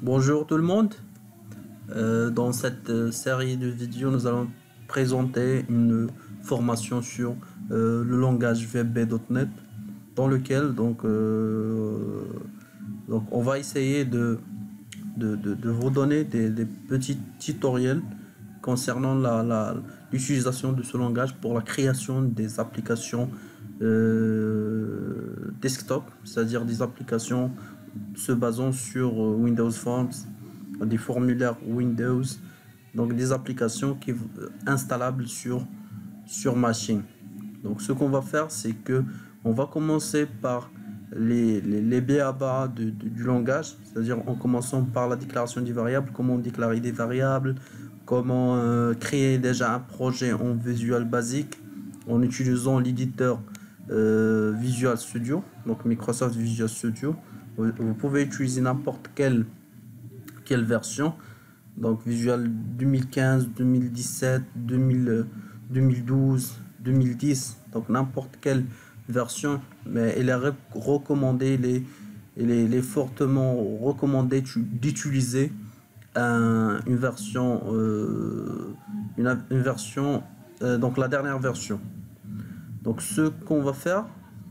Bonjour tout le monde. Dans cette série de vidéos, nous allons présenter une formation sur le langage VB.NET dans lequel donc on va essayer de vous donner des petits tutoriels concernant l'utilisation de ce langage pour la création des applications desktop, c'est-à-dire des applications se basant sur Windows Forms, des formulaires Windows, donc des applications qui installables sur machine. Donc ce qu'on va faire, c'est que on va commencer par les b.a.-ba du langage, c'est-à-dire en commençant par la déclaration des variables, comment déclarer des variables, comment créer déjà un projet en Visual Basic en utilisant l'éditeur Visual Studio, donc Microsoft Visual Studio. Vous pouvez utiliser n'importe quelle version, donc Visual 2015, 2017, 2012, 2010, donc n'importe quelle version, mais il est recommandé, il est fortement recommandé d'utiliser une version, donc la dernière version. Donc ce qu'on va faire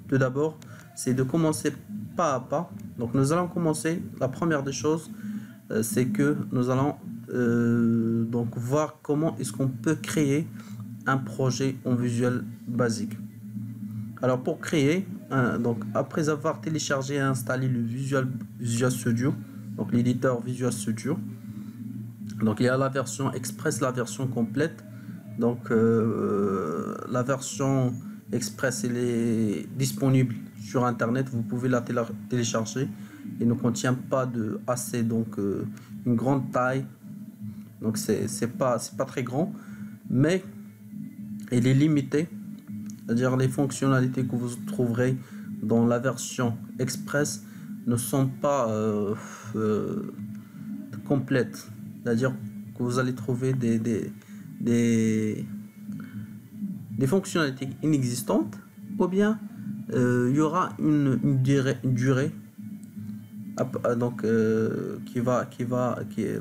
tout d'abord, c'est de commencer pas à pas. Donc nous allons commencer, la première des choses, c'est que nous allons donc voir comment est-ce qu'on peut créer un projet en Visual Basic. Alors pour créer, donc après avoir téléchargé et installé le Visual Studio, donc l'éditeur Visual Studio, donc il y a la version Express, la version complète. Donc la version Express, elle est disponible sur internet, vous pouvez la télécharger. Il ne contient pas de assez, donc une grande taille, donc c'est pas très grand, mais il est limité, c'est-à-dire les fonctionnalités que vous trouverez dans la version Express ne sont pas complètes, c'est-à-dire que vous allez trouver des fonctionnalités inexistantes, ou bien il y aura une durée donc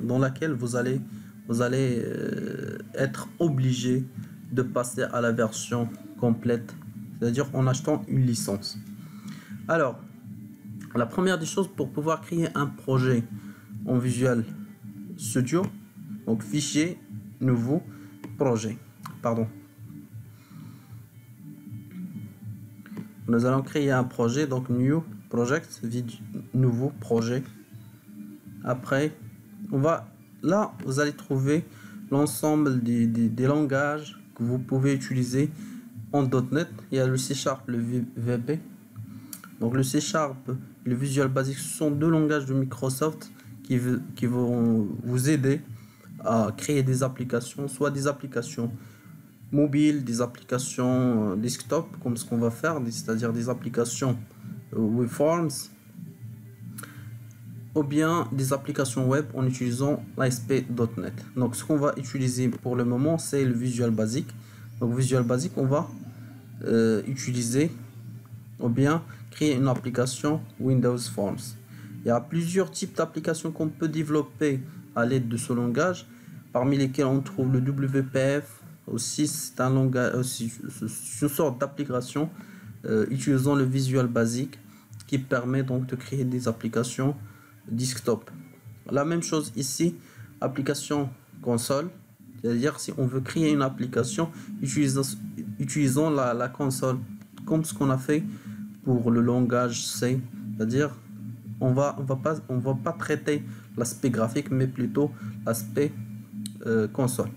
dans laquelle vous allez être obligé de passer à la version complète, c'est-à-dire en achetant une licence. Alors la première des choses, pour pouvoir créer un projet en Visual Studio, donc fichier, nouveau, projet, nous allons créer un projet, donc new project, nouveau projet. Après là vous allez trouver l'ensemble des langages que vous pouvez utiliser en .NET. Il y a le C#, le VB. Donc le C# et le Visual Basic, ce sont deux langages de Microsoft qui vont vous aider à créer des applications, soit des applications mobiles, des applications desktop, comme ce qu'on va faire, c'est-à-dire des applications WebForms, ou bien des applications web en utilisant l'ASP.NET. Donc ce qu'on va utiliser pour le moment, c'est le Visual Basic. Donc Visual Basic, on va utiliser ou bien créer une application Windows Forms. Il y a plusieurs types d'applications qu'on peut développer à l'aide de ce langage, parmi lesquels on trouve le WPF. Aussi, c'est un langage, aussi une sorte d'application utilisant le Visual Basic qui permet donc de créer des applications desktop. La même chose ici, application console, c'est-à-dire si on veut créer une application, utilisons la console, comme ce qu'on a fait pour le langage C, c'est-à-dire on va pas traiter l'aspect graphique, mais plutôt l'aspect console.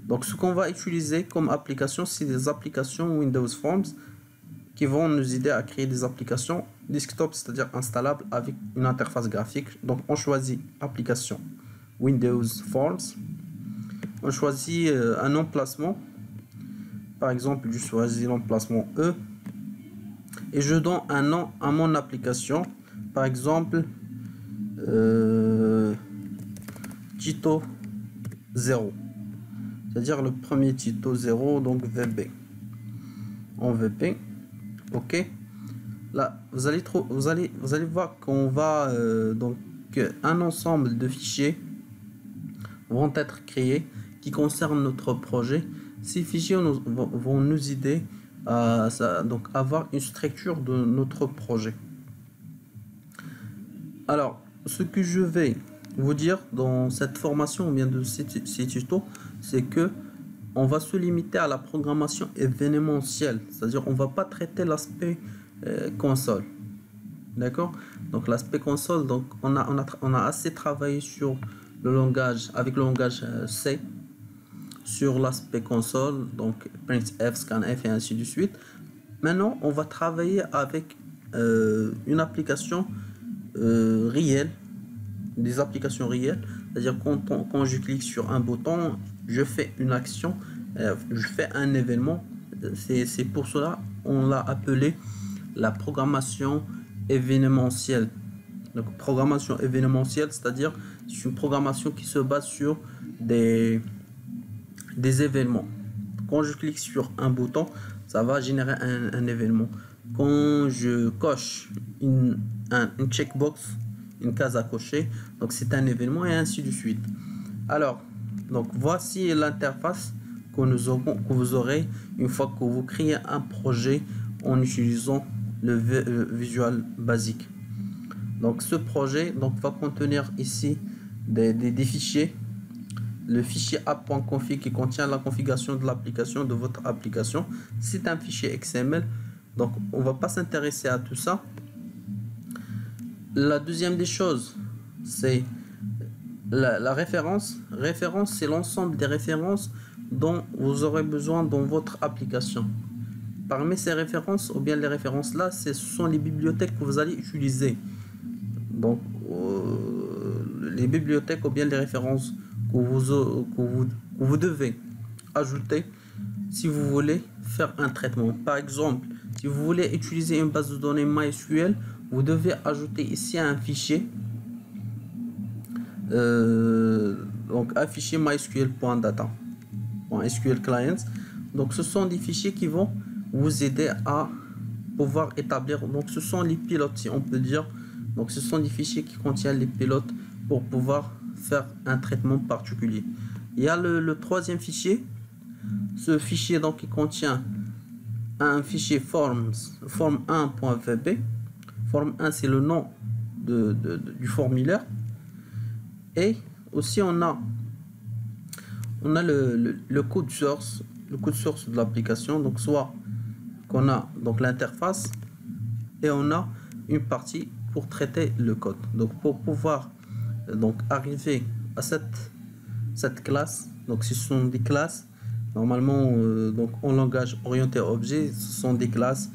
Donc ce qu'on va utiliser comme application, c'est des applications Windows Forms qui vont nous aider à créer des applications desktop, c'est-à-dire installables avec une interface graphique. Donc on choisit application Windows Forms, on choisit un emplacement, par exemple je choisis l'emplacement E et je donne un nom à mon application, par exemple Tito 0, c'est-à-dire le premier Tito 0, donc VB. En VB, ok. Là, vous allez voir qu'on va donc qu'un ensemble de fichiers vont être créés qui concernent notre projet. Ces fichiers vont nous aider à donc avoir une structure de notre projet. Alors, ce que je vais vous dire dans cette formation ou bien de ces tutos, c'est que on va se limiter à la programmation événementielle, c'est-à-dire on va pas traiter l'aspect console. D'accord? Donc l'aspect console, donc on a assez travaillé sur le langage, avec le langage C, sur l'aspect console, donc printf, scanf et ainsi de suite. Maintenant, on va travailler avec une application réelle, des applications réelles, c'est-à-dire quand je clique sur un bouton, je fais une action, je fais un événement. C'est pour cela on l'a appelé la programmation événementielle. Donc programmation événementielle, c'est-à-dire c'est une programmation qui se base sur des événements. Quand je clique sur un bouton, ça va générer un événement. Quand je coche une checkbox, une case à cocher, donc c'est un événement et ainsi de suite. Alors, donc voici l'interface que vous aurez une fois que vous créez un projet en utilisant le Visual Basic. Donc ce projet donc va contenir ici des fichiers. Le fichier app.config qui contient la configuration de l'application, de votre application, c'est un fichier XML. Donc on va pas s'intéresser à tout ça. La deuxième des choses, c'est la référence. Référence, c'est l'ensemble des références dont vous aurez besoin dans votre application. Parmi ces références, ou bien les références là, ce sont les bibliothèques que vous allez utiliser. Donc les bibliothèques ou bien les références que vous devez ajouter si vous voulez faire un traitement. Par exemple, si vous voulez utiliser une base de données MySQL, vous devez ajouter ici un fichier, donc un fichier mysql.data, SQL clients. Donc ce sont des fichiers qui vont vous aider à pouvoir établir, donc ce sont les pilotes si on peut dire. Donc ce sont des fichiers qui contiennent les pilotes pour pouvoir faire un traitement particulier. Il y a le troisième fichier. Ce fichier donc qui contient un fichier form1.vb. Form1 c'est le nom du formulaire. Et aussi on a le code source, de l'application. Donc soit qu'on a donc l'interface et on a une partie pour traiter le code. Donc pour pouvoir donc arriver à cette classe, donc ce sont des classes normalement donc en langage orienté objet, ce sont des classes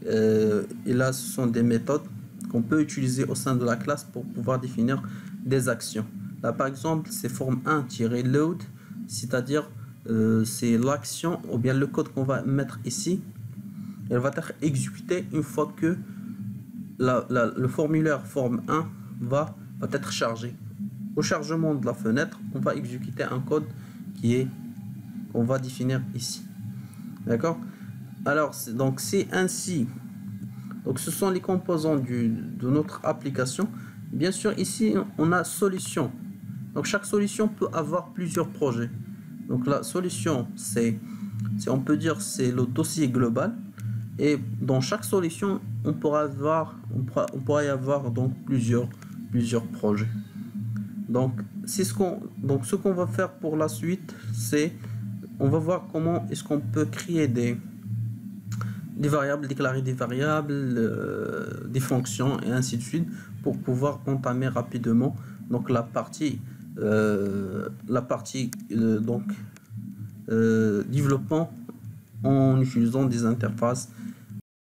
et là ce sont des méthodes qu'on peut utiliser au sein de la classe pour pouvoir définir des actions. Là par exemple c'est form1-load, c'est-à-dire c'est l'action ou bien le code qu'on va mettre ici. Elle va être exécutée une fois que le formulaire form1 va être chargé. Au chargement de la fenêtre, on va exécuter un code qu'on va définir ici. D'accord? Alors donc c'est ainsi. Donc ce sont les composants de notre application. Bien sûr ici on a solution. Donc chaque solution peut avoir plusieurs projets. Donc la solution c'est on peut dire c'est le dossier global. Et dans chaque solution, on pourra y avoir donc plusieurs projets. Donc ce qu'on va faire pour la suite, c'est on va voir comment est-ce qu'on peut créer des variables, déclarer des variables, des fonctions et ainsi de suite pour pouvoir entamer rapidement donc la partie développement en utilisant des interfaces